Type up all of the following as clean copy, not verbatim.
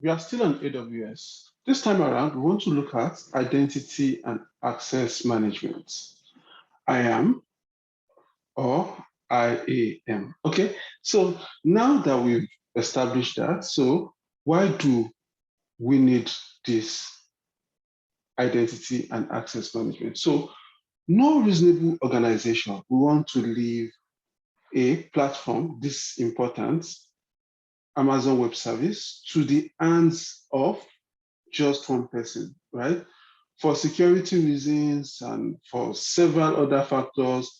we are still on AWS. This time around, we want to look at identity and access management, IAM or IAM. Okay, so now that we've established that, so why do we need this identity and access management? So no reasonable organization will want to leave a platform this important, Amazon Web Service, to the hands of just one person, right? For security reasons and for several other factors,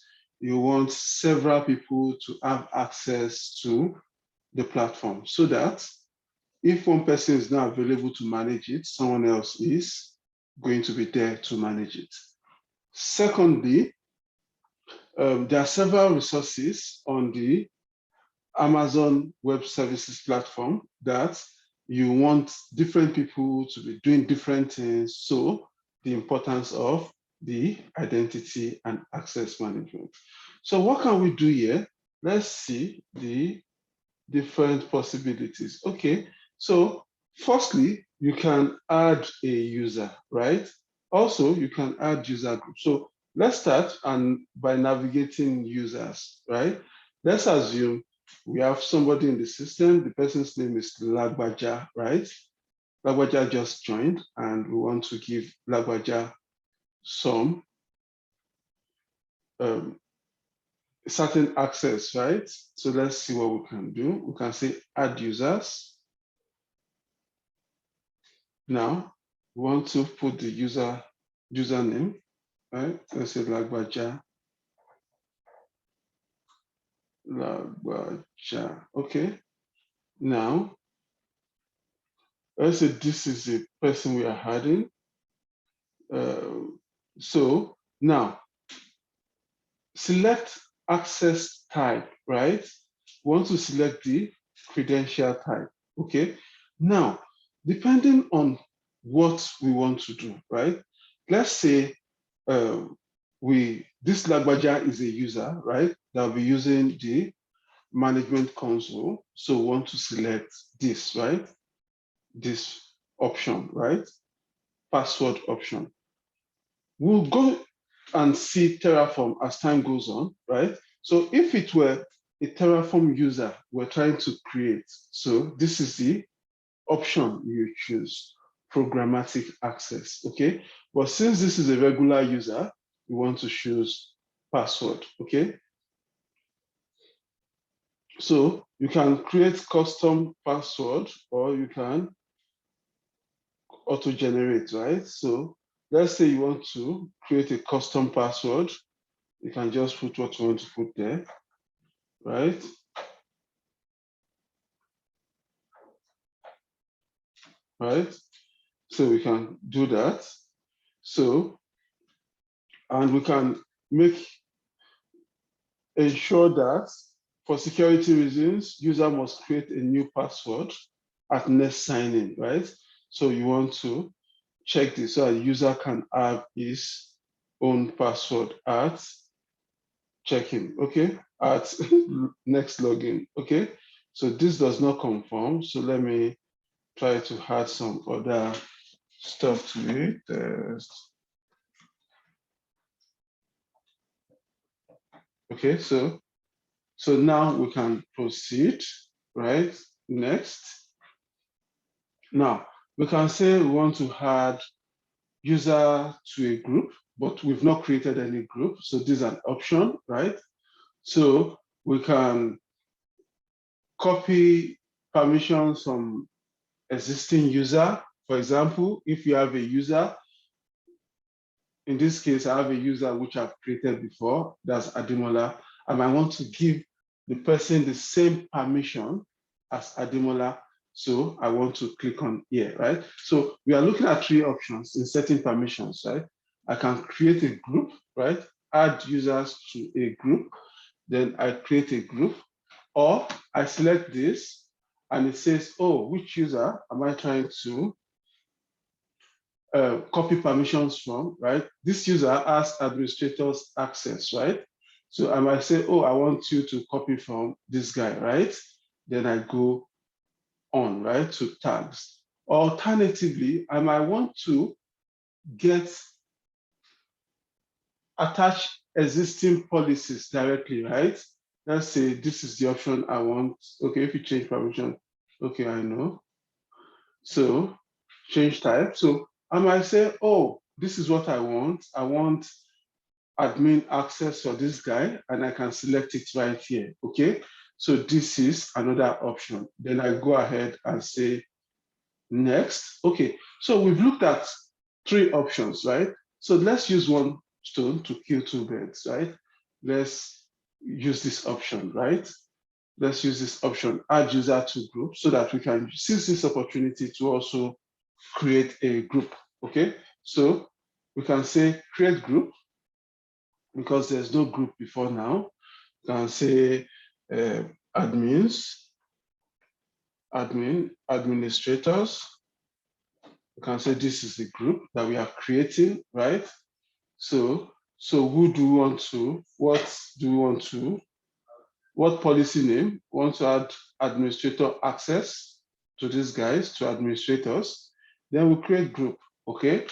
you want several people to have access to the platform so that if one person is not available to manage it, someone else is going to be there to manage it. Secondly, there are several resources on the Amazon Web Services platform that you want different people to be doing different things. So the importance of the identity and access management. So what can we do here? Let's see the different possibilities. Okay, so firstly, you can add a user, right? Also, you can add user groups. So let's start and by navigating users, right? Let's assume we have somebody in the system. The person's name is Lagbaja, right? Lagbaja just joined and we want to give Lagbaja some certain access, right? So let's see what we can do. We can say add users. Now we want to put the username, right? Let's say Lagbaja. Okay. Now let's say this is the person we are adding. So now select access type, right? We want to select the credential type. Okay. Now, depending on what we want to do, right? Let's say this Lagbaja is a user, right? That will be using the management console. So we want to select this, right? This option, right? Password option. We'll go and see Terraform as time goes on, right? So if it were a Terraform user we're trying to create, so this is the option you choose, programmatic access, okay? But since this is a regular user, we want to choose password, okay? So you can create custom password or you can auto-generate, right? So let's say you want to create a custom password. You can just put what you want to put there, right? Right? So we can do that. So, and we can ensure that for security reasons, user must create a new password at next sign-in, right? So you want to check this so a user can have his own password at check-in, okay? At next login, okay? So this does not conform. So let me try to add some other stuff to it. Okay, so now we can proceed, right? Next. Now, we can say we want to add user to a group, but we've not created any group. So this is an option, right? So we can copy permissions from existing user. For example, if you have a user, in this case, I have a user which I've created before, that's Ademola, and I want to give the person the same permission as Ademola. So I want to click on here, right? So we are looking at three options in setting permissions, right? I can create a group, right? Add users to a group, then I create a group, or I select this and it says, oh, which user am I trying to copy permissions from, right? This user has administrators access, right? So I might say, oh, I want you to copy from this guy, right? Then I go on, right, to tags. Alternatively, I might want to attach existing policies directly, right? Let's say this is the option I want. Okay, if you change permission, okay, I know. So change type. So I might say, oh, this is what I want. I want admin access for this guy, and I can select it right here. Okay, so this is another option. Then I go ahead and say next. Okay, so we've looked at 3 options, right? So let's use one stone to kill 2 birds, right? Let's use this option, right? Let's use this option, add user to group, so that we can seize this opportunity to also create a group, okay? So we can say create group, because there's no group before now. We can say administrators. We can say this is the group that we are creating, right? So who do we want to, what policy name? We want to add administrator access to these guys, to administrators. Then we create group, okay?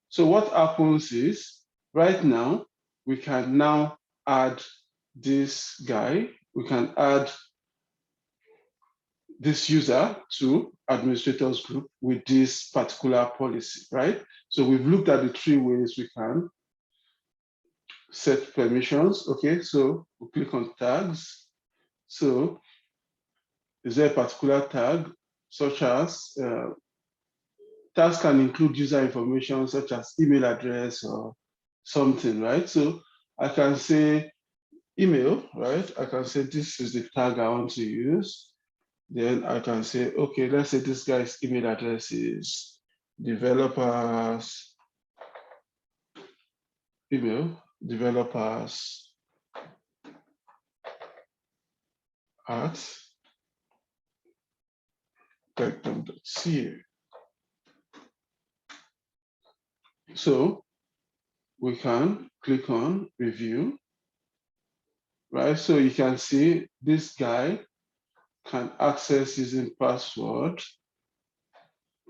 So what happens is, right now, we can now add this guy, we can add this user to administrators group with this particular policy, right? So we've looked at the 3 ways we can set permissions, okay? So we click on tags. So is there a particular tag, such as tags can include user information such as email address or something, right? So I can say email, right? I can say this is the tag I want to use. Then I can say, okay, let's say this guy's email address is developers at tech.ca. So we can click on review, right? So you can see this guy can access using password,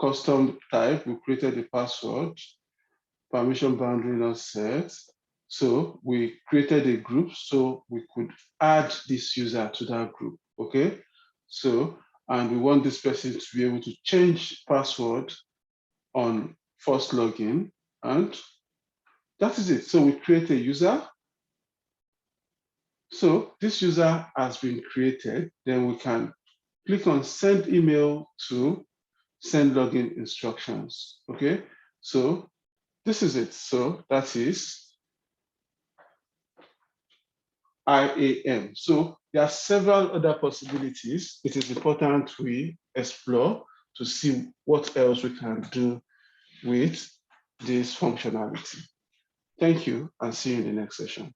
custom type, we created the password, permission boundary not set. So we created a group so we could add this user to that group, okay? So, and we want this person to be able to change password on first login, and that is it. So we create a user. So this user has been created. Then we can click on send email to send login instructions, okay? So this is it. So that is IAM. So there are several other possibilities. It is important we explore to see what else we can do with this functionality. Thank you, and see you in the next session.